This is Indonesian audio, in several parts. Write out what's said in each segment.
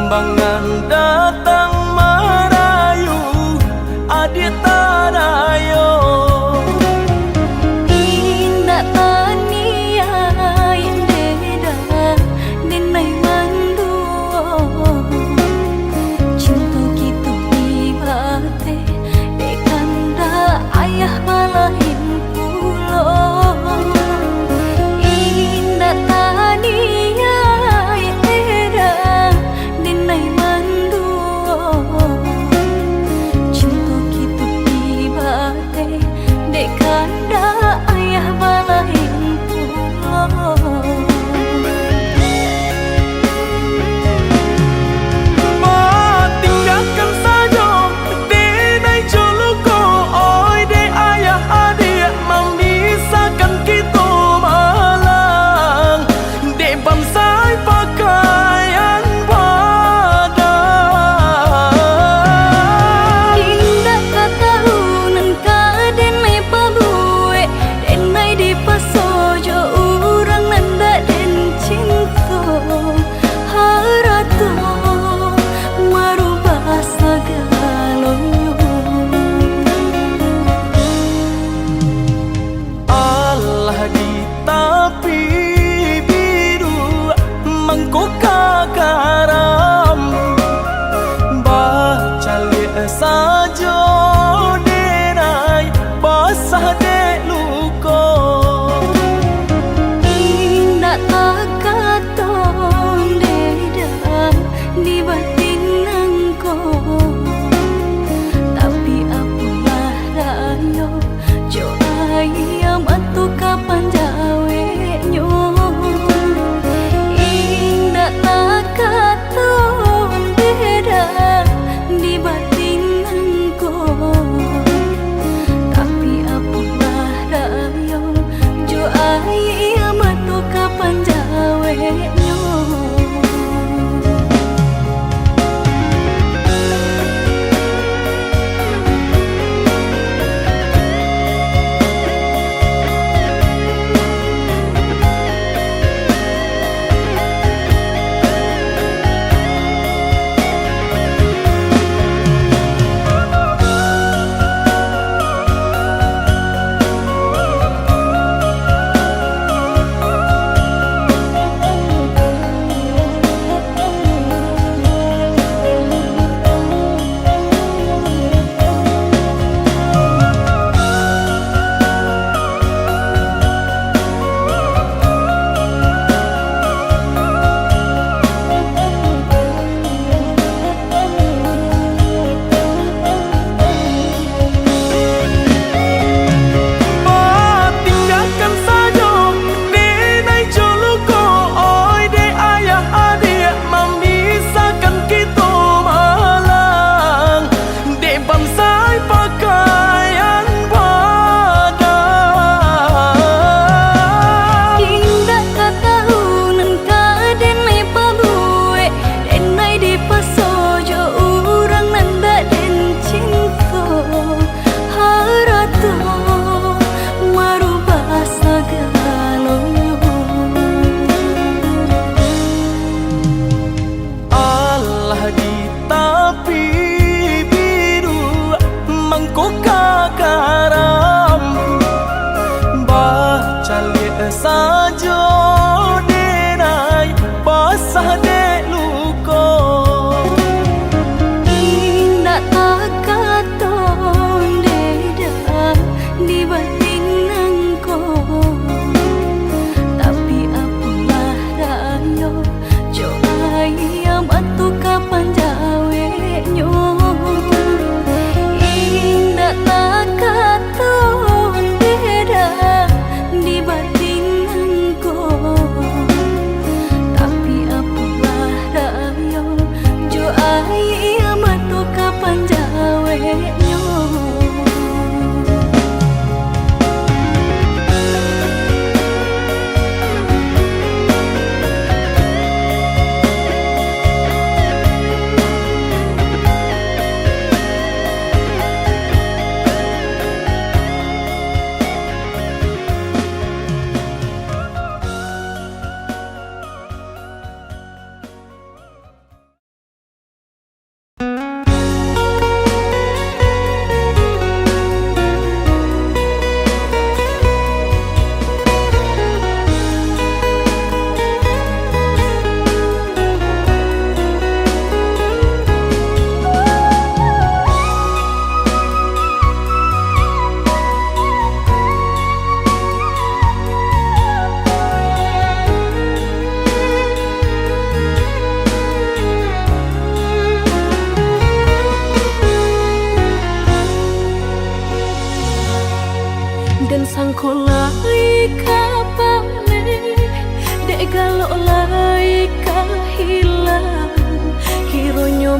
Timbangan datang merayu adik tadayo. Indah tania yang beda denai manduo. Cinta gitu ibate dekanda ayah balahin pulo. Indah tania yang beda denai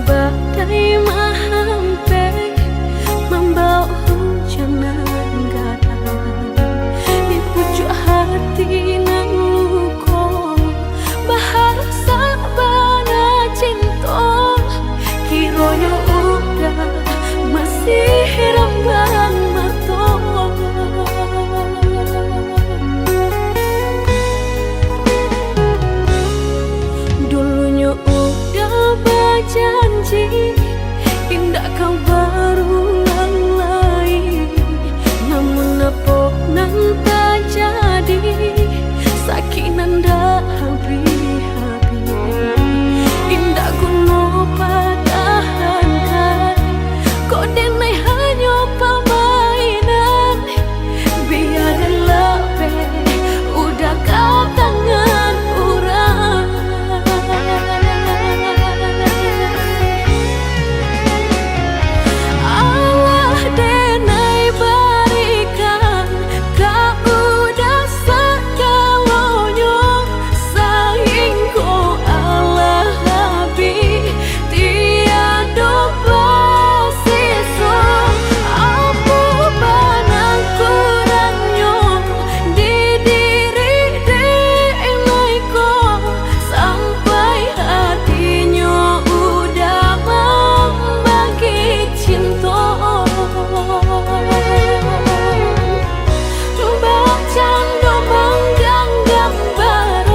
badai menghampiri, membawa hujan nan gadang di pucuk hati nan luka, bahasa bana cinta kiranya udah masih rambang mata. Dulunya udah berjanji indah kau berulang lagi, namun apa nan tak jadi, sakit nan dah habis-habis. Indah kuno pertahankan, kok denai hanya permainan, biarlah udah kau tangan orang. Allah denai berikan, kau udah segalanya, sayang kau Allah habis, tiada bersisa. Apa benang kurangnya di diri kau, sampai hatinya udah membagi cinta. Bercanda menggang gambar,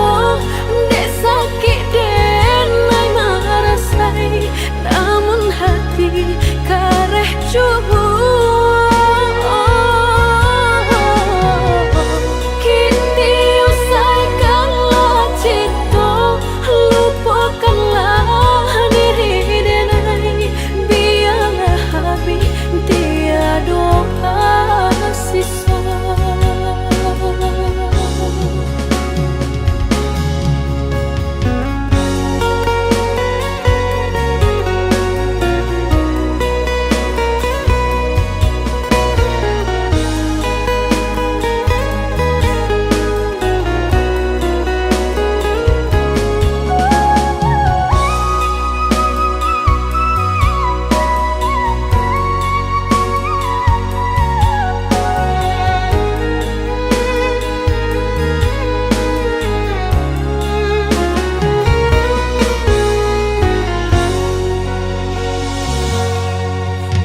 dek sakit denai merasai, namun hati kareh cubu. Kini usaikanlah cinta, lupakanlah diri denai, biarlah habis tiada sisa.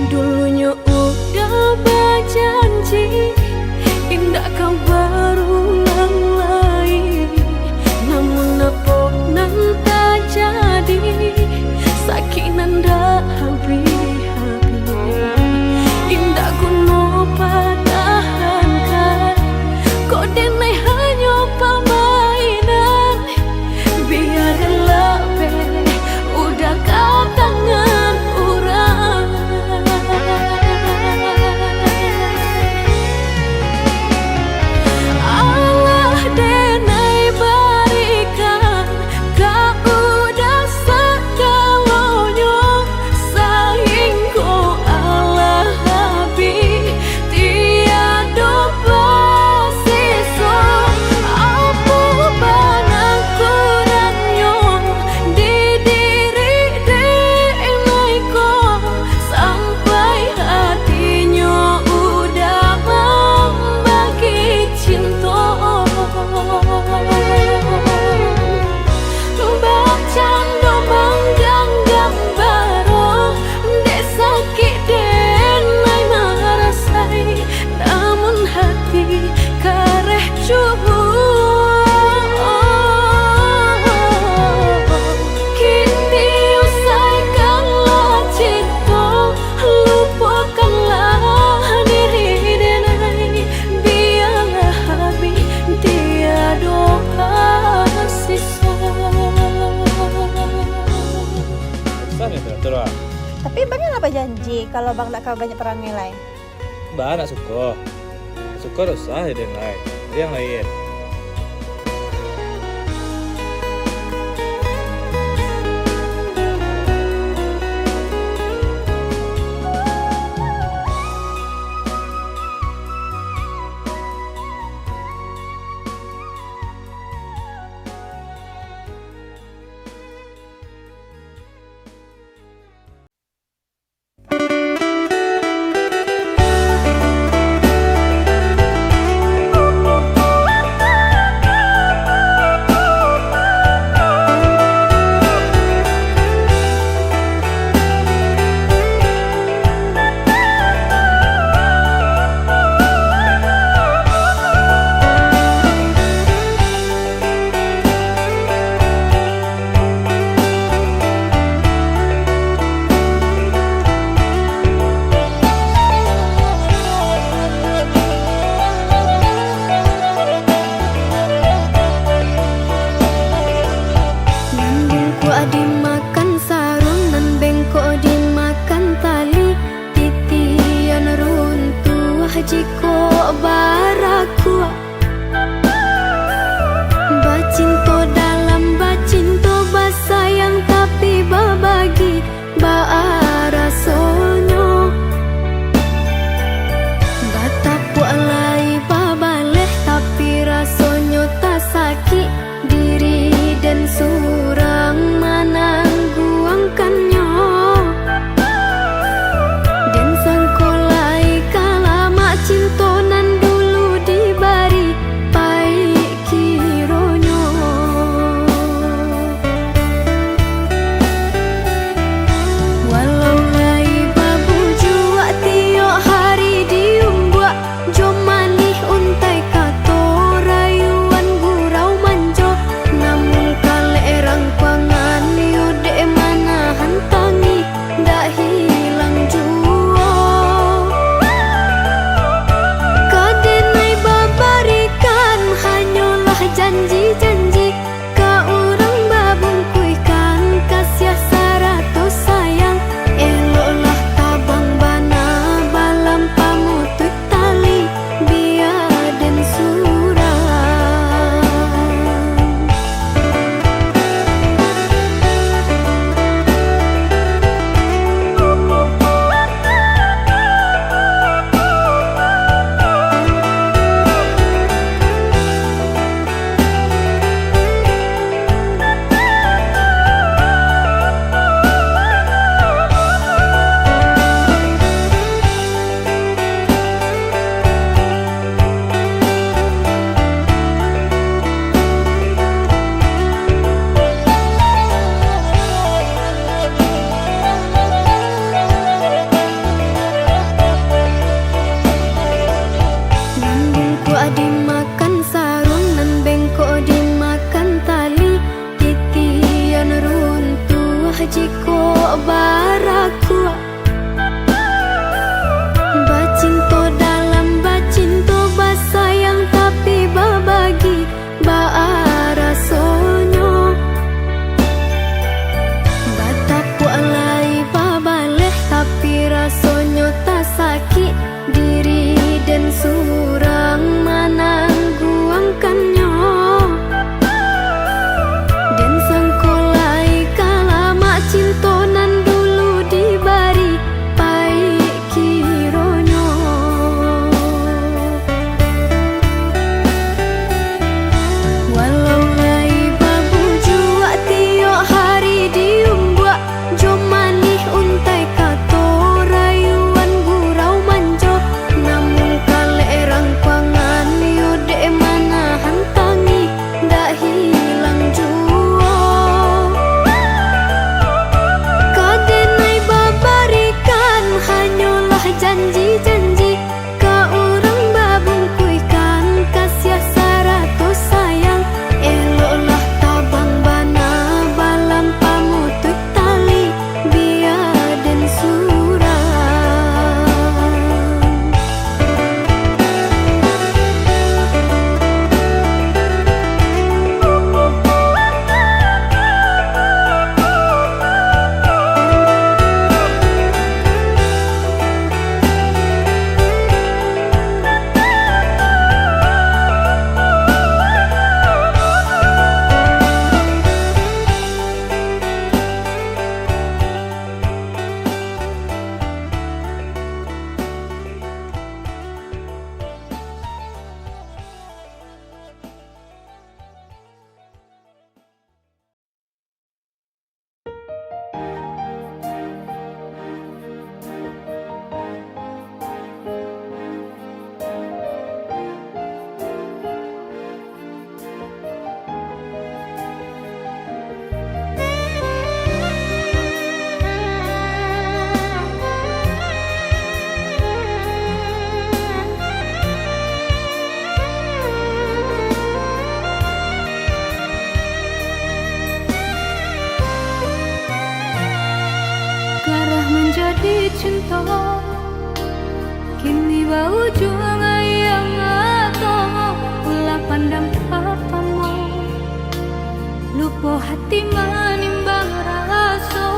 Dulunya udah berjanji indah kau berulang lagi, namun apa nan tak jadi, sakit nan dah habis-habis. Indah kuno pertahankan, kok denai hanya permainan, biarlah udah kau tangan orang. Allah denai berikan, kau udah segalanya, sayang kau Allah habis, tiada bersisa. Apa benang kurangnya di diri kau, sampai hatinya udah membagi cinta. Bercanda menggang gambar, dek sakit denai merasai, namun hati kareh cubu. Kini usaikanlah cinta, lupakanlah diri denai, biarlah habis tiada sisa. Besar ya terus. Tapi bang apa janji kalau bang nak kau banyak perang nilai? Mbak nak suka. Suka dosa ya yang lain. Dia yang lain. jiko baraku bacinto dalam bacinto basayang tapi babagi baara sonyo bataku alai babaleh tapi rasonyo tak sakit diri dan surang manangguangkannya dan sangkolai kalama cintonan dulu dibari pai kironyo walau lai babu jua tio hari diumbuak jomanih untai kato rayuan gurau manjo namun kale erang pangan yode mana hantangi dak hilang jua kadenai babarikan hanyalah janji-janji ka urang babungkuikan kasih sarato sayang eloklah tabang bana balam pamutuk tali biar dan surang Garah menjadi cinta kini bau juang yang atau ulah pandang pertama lupa hati menimbang rasa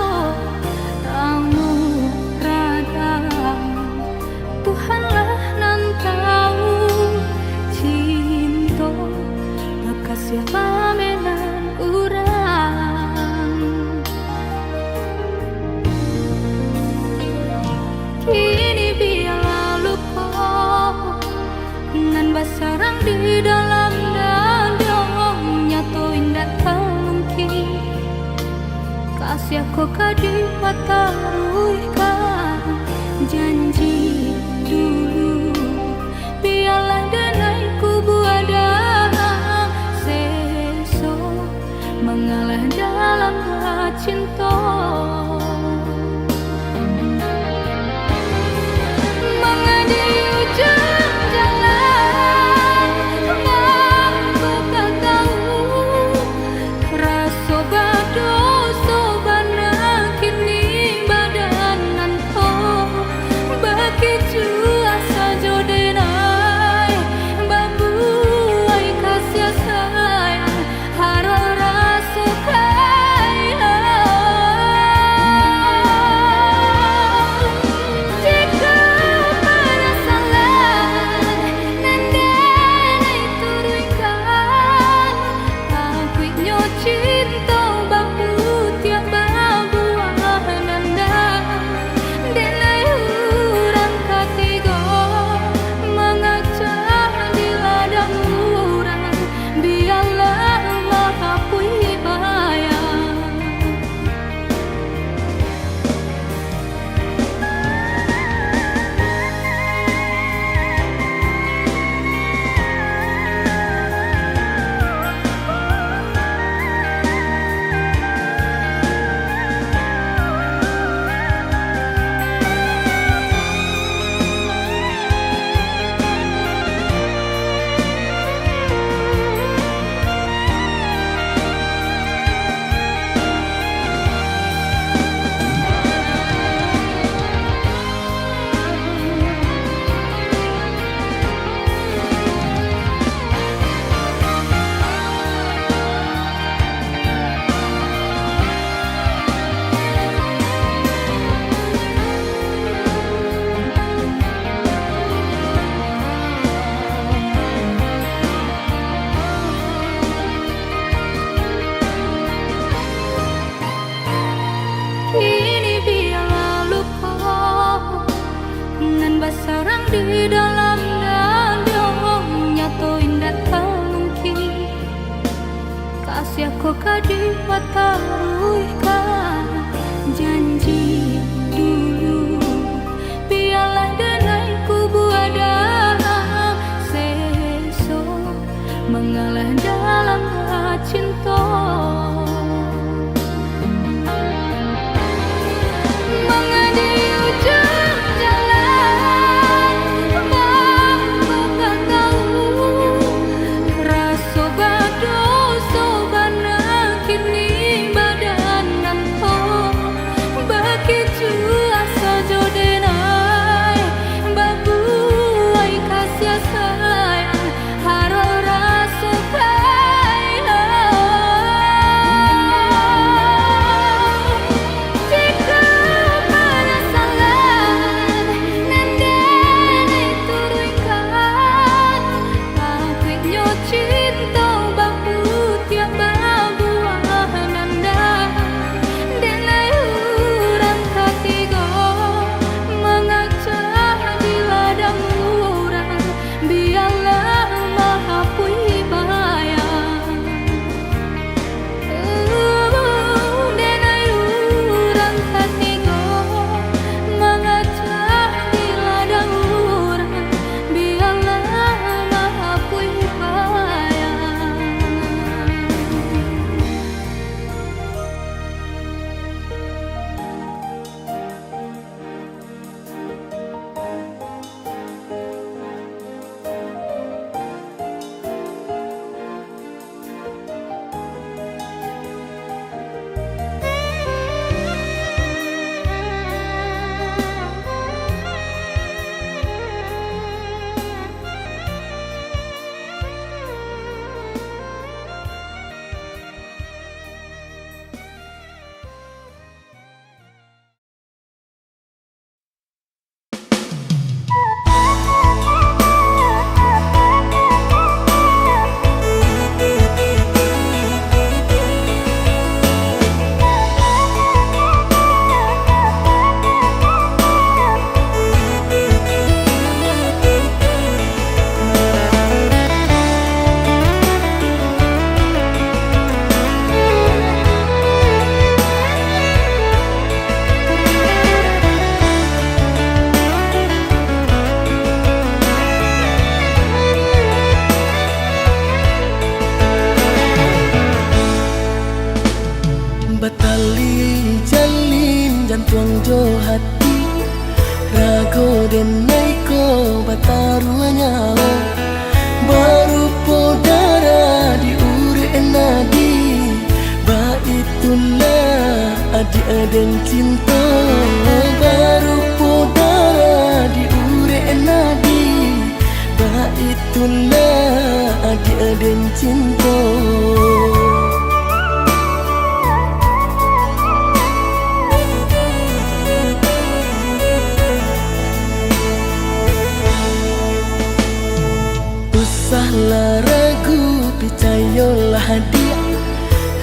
kamu rada Tuhanlah nan tahu cinta bekas siapa menan urang kini biarlah lupa nan basarang di dalam dadong nyatoin dat mungkin kasih aku kadi pataruhkan janji dulu biarlah danai kubu ada seso mengalah dalam cinta mengadi ujung jalan mampu kau tahu rasa bado sobana kini badanan to bagi jua kini biarlah luka nan basarang di dalam dada nyato indah talungki kasih aku kadi pataruhkan janji dulu biarlah denai kubu ada seso mengalah dalam cinta. Batali jalin jantung jo hati rago den naiko bataruanya baru podara di ure nadi ba itulah adik aden cinta baru podara di ure nadi ba itulah adik aden cinta. Usahlah ragu, percayalah dia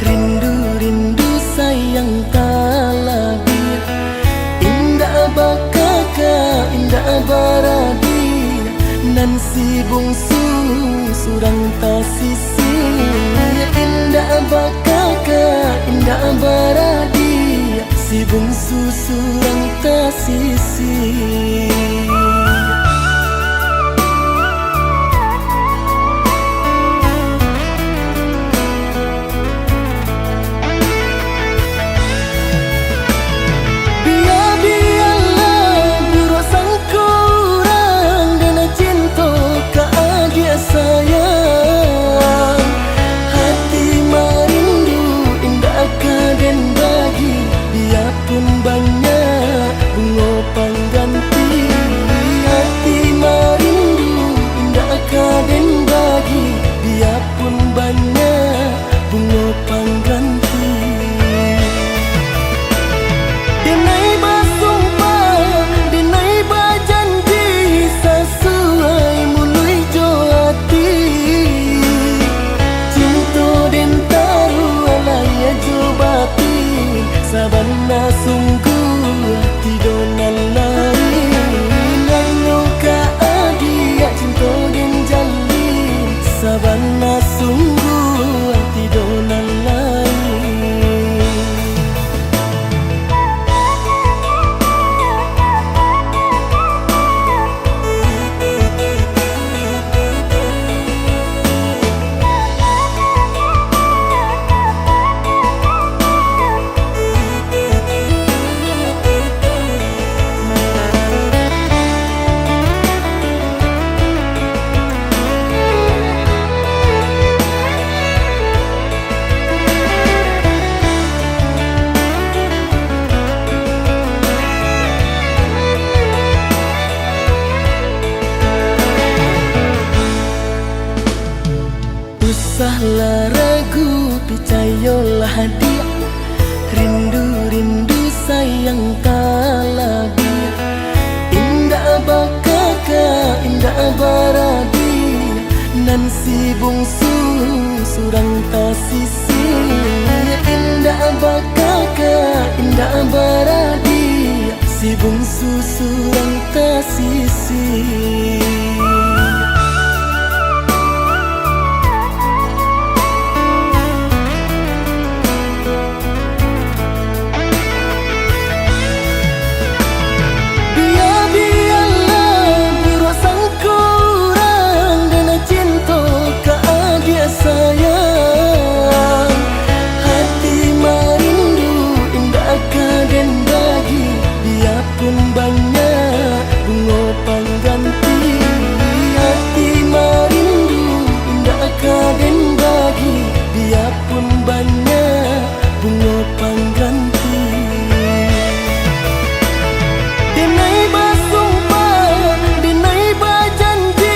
rindu-rindu sayang talabir indah bakaka, indah baradi nan si bungsu surang tasisi indah bakaka, indah baradi si bungsu surang tasisi. Sayang hati merindu indah kaden bagi biarpun banyak bunga pengganti hadiah. Rindu-rindu sayang talabir, indah bakaka indah baradi, nan si bungsu surang tasisi. Indah bakaka indah baradi, si bungsu surang tasisi. Sayang, hati merindu indah kaden bagi, biarpun banyak bunga pengganti. Hati merindu indah kaden bagi, biarpun banyak bunga pengganti. Denai basumpah, denai berjanji,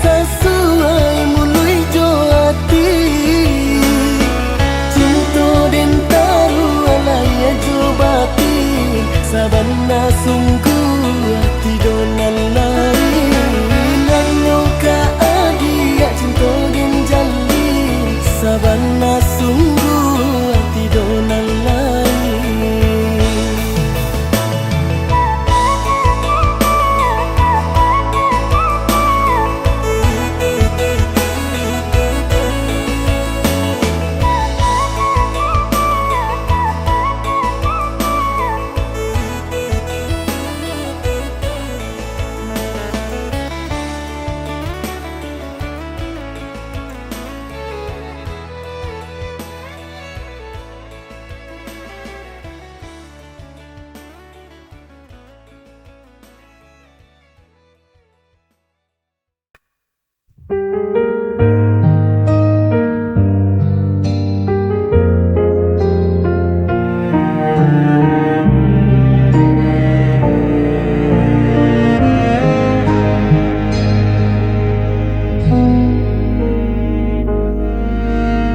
sesuai mulai joati. Cinta den taru alaya jobati, sabana sungguh hati donan lain. Nano ka adia cinta den jali, sabana sungguh hati donan lain.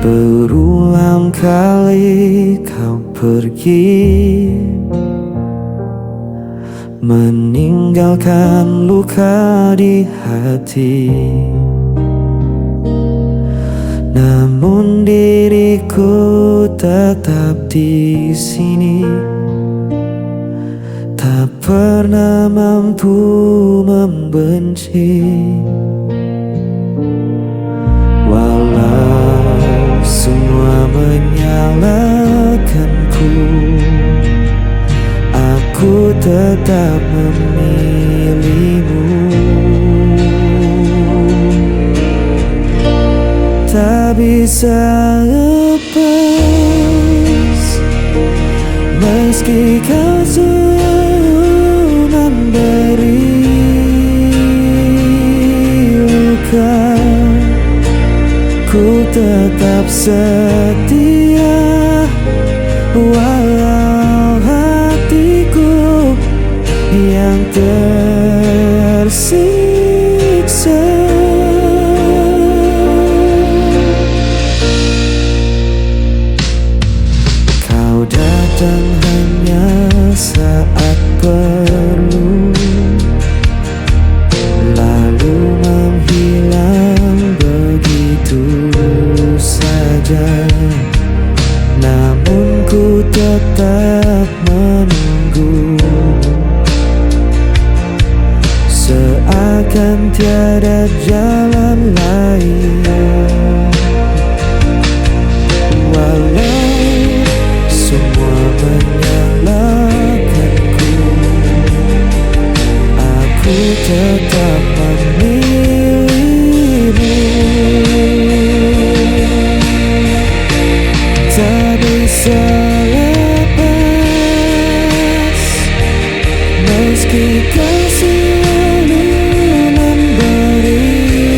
Berulang kali kau pergi, meninggalkan luka di hati. Namun diriku tetap di sini, tak pernah mampu membenci. Walau semua menyalahkanku, aku tetap memilihmu. Tak bisa lepas, meski kau selalu memberi luka. Ku tetap setia, walau hatiku yang tersiksa. Kau datang hanya saat perlu, lalu menghilang begitu saja. Namun ku tetap menunggu, seakan tiada jalan lain. Walau semua menyalahkanku, aku tetap memilihmu. Tak bisa lepas, meski kau selalu memberi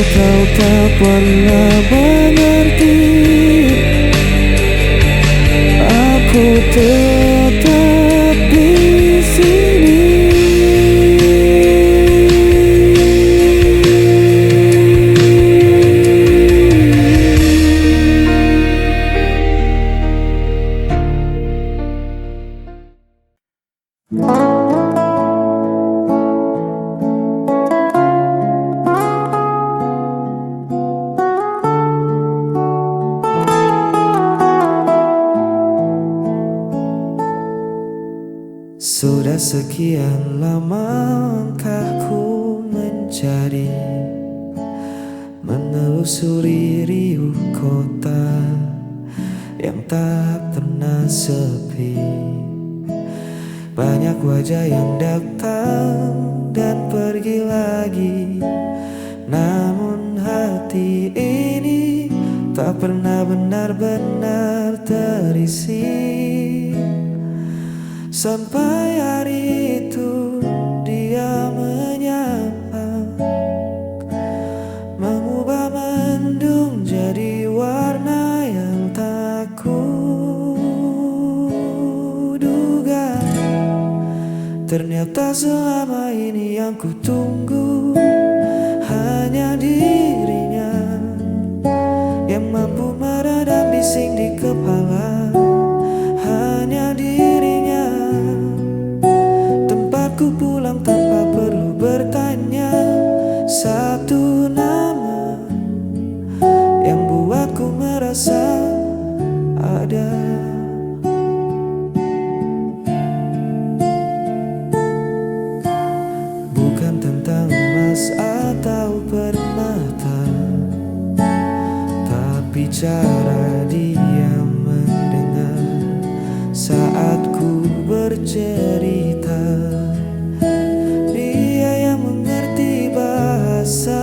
kau tak pernah mengerti. Aku tetap di sini. Sudah sekian lama langkahku mencari, menelusuri riuh kota yang tak pernah sepi. Banyak wajah yang datang dan pergi lagi, namun hati ini tak pernah benar-benar terisi. Sampai hari itu dia menyapa, mengubah mendung jadi warna yang tak kuduga. Ternyata selama ini yang kutunggu hanya dirinya yang mampu meredam bising di kepala. Hanya dirinya tempatku pulang tanpa perlu bertanya. Satu nama yang buatku merasa ada. Bukan tentang emas atau permata, tapi cara dia mendengar saat ku bercerita. Dia yang mengerti bahasa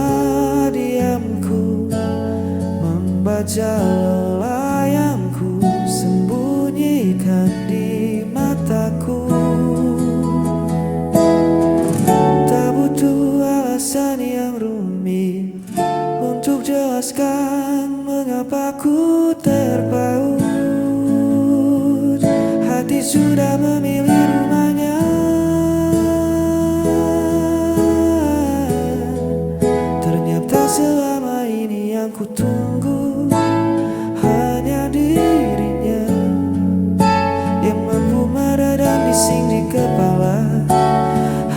diamku, membaca lelah yang ku sembunyikan di mataku. Tak butuh alasan yang rumit untuk jelaskan mengapa ku terpaut. Hati sudah memilih rumahnya. Ternyata selama ini yang ku tunggu hanya dirinya yang mampu meredam bising di kepala.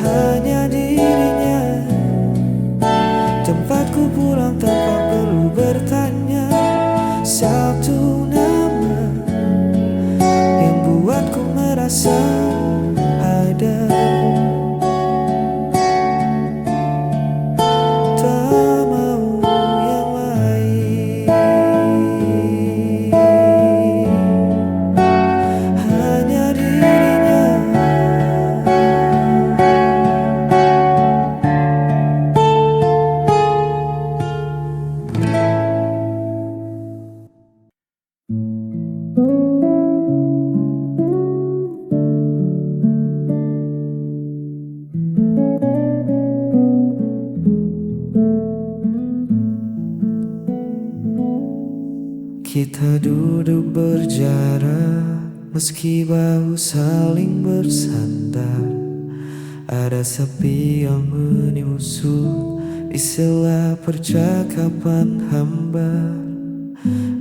Hanya dirinya tempatku pulang tanpa perlu bertanya. Satu nama yang buatku merasa ada. Tak mau yang lain, hanya dirinya. Kita duduk berjarak, meski bahu saling bersandar. Ada sepi yang menyusul di sela percakapan hambar.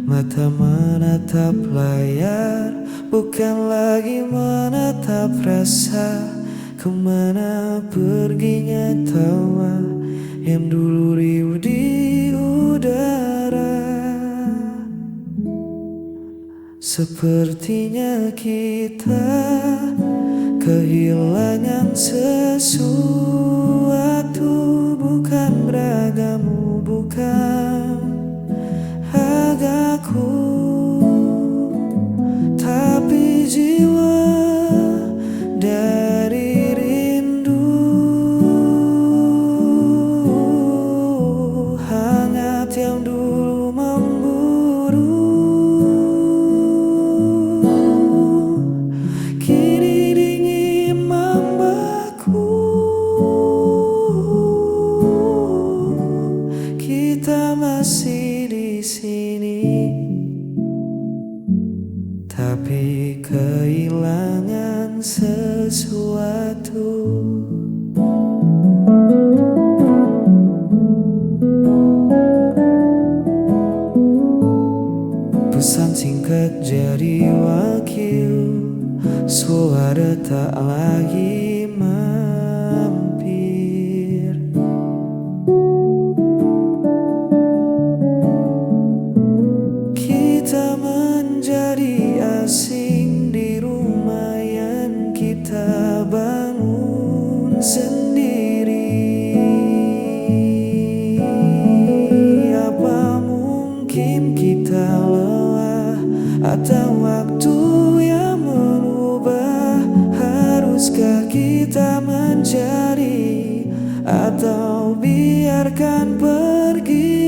Mata menatap layar, bukan lagi menatap rasa. Kemana perginya tawa yang dulu riuh di udara. Sepertinya kita kehilangan sesuatu. Bukan beragamu, bukan agaku, tapi jiwa dari rindu. Hangat yang dulu memburu, kini dingin membeku. kita masih di sini, tapi kehilangan sesuatu. Pesan singkat jadi wakil, suara tak lagi mampir. Kita menjadi asing di rumah yang kita bangun sendiri. Apa mungkin kita lelah atau waktu yang mengubah? Haruskah kita mencari atau biarkan pergi?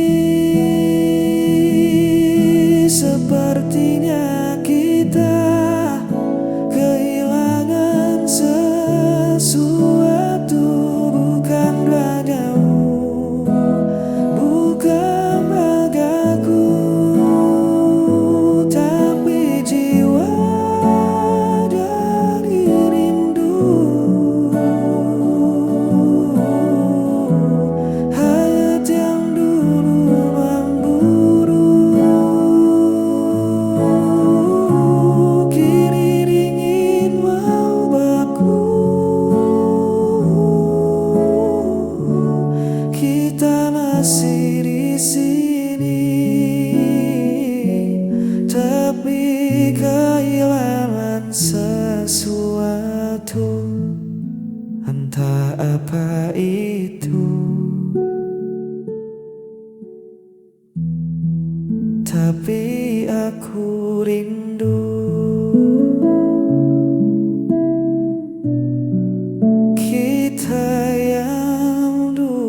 Sepertinya kita kehilangan sesuatu, bukan ragamu, bukan ragaku, tapi jiwa dari rindu. Hayat yang dulu memburu, kini dingin wabahku. Kita masih di sini, tapi kehilangan sesuatu. Entah apa itu, tapi aku rindu. Kita yang dulu.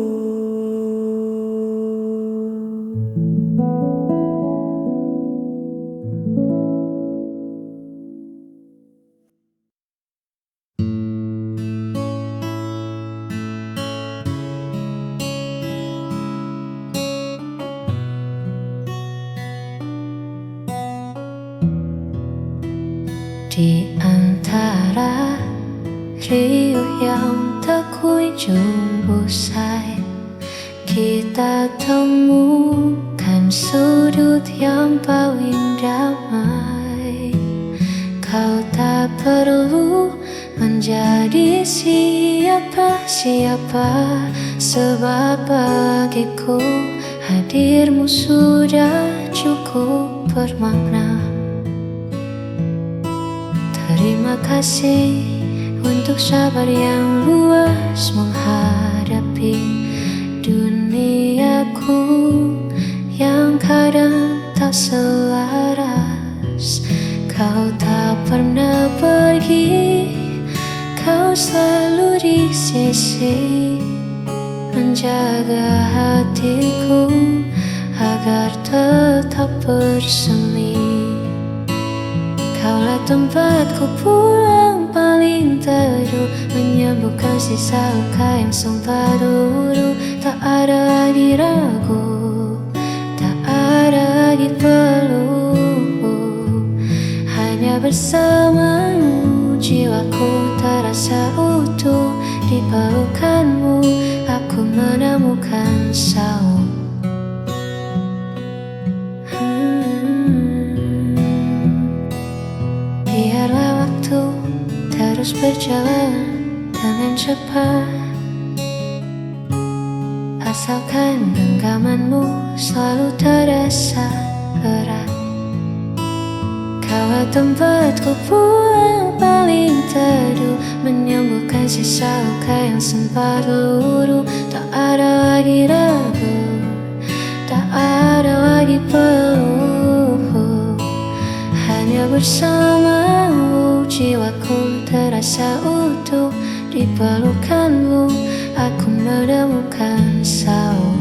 Di antara riuh yang tak kunjung usai, kita temukan sudut yang paling damai. Kau tak perlu menjadi siapa-siapa, sebab bagiku hadirmu sudah cukup bermakna. Terima kasih untuk sabar yang luas menghadapi duniaku yang kadang tak selaras. Kau tak pernah pergi, kau selalu di sisi, menjaga hatiku agar tetap bersemi. Kaulah tempatku pulang paling teduh, menyembuhkan sisa luka yang sempat dulu. Tak ada lagi ragu, tak ada lagi peluh. Hanya bersamamu jiwaku terasa utuh. Di pelukanmu aku menemukan saung. Biarlah waktu terus berjalan dengan cepat, asalkan genggamanmu selalu terasa erat. Kaulah tempatku pulang paling teduh, menyembuhkan sisa luka yang sempat luruh. Tak ada lagi ragu, tak ada lagi peluh. Hanya bersamamu jiwaku terasa utuh. Di pelukanmu aku menemukan saung.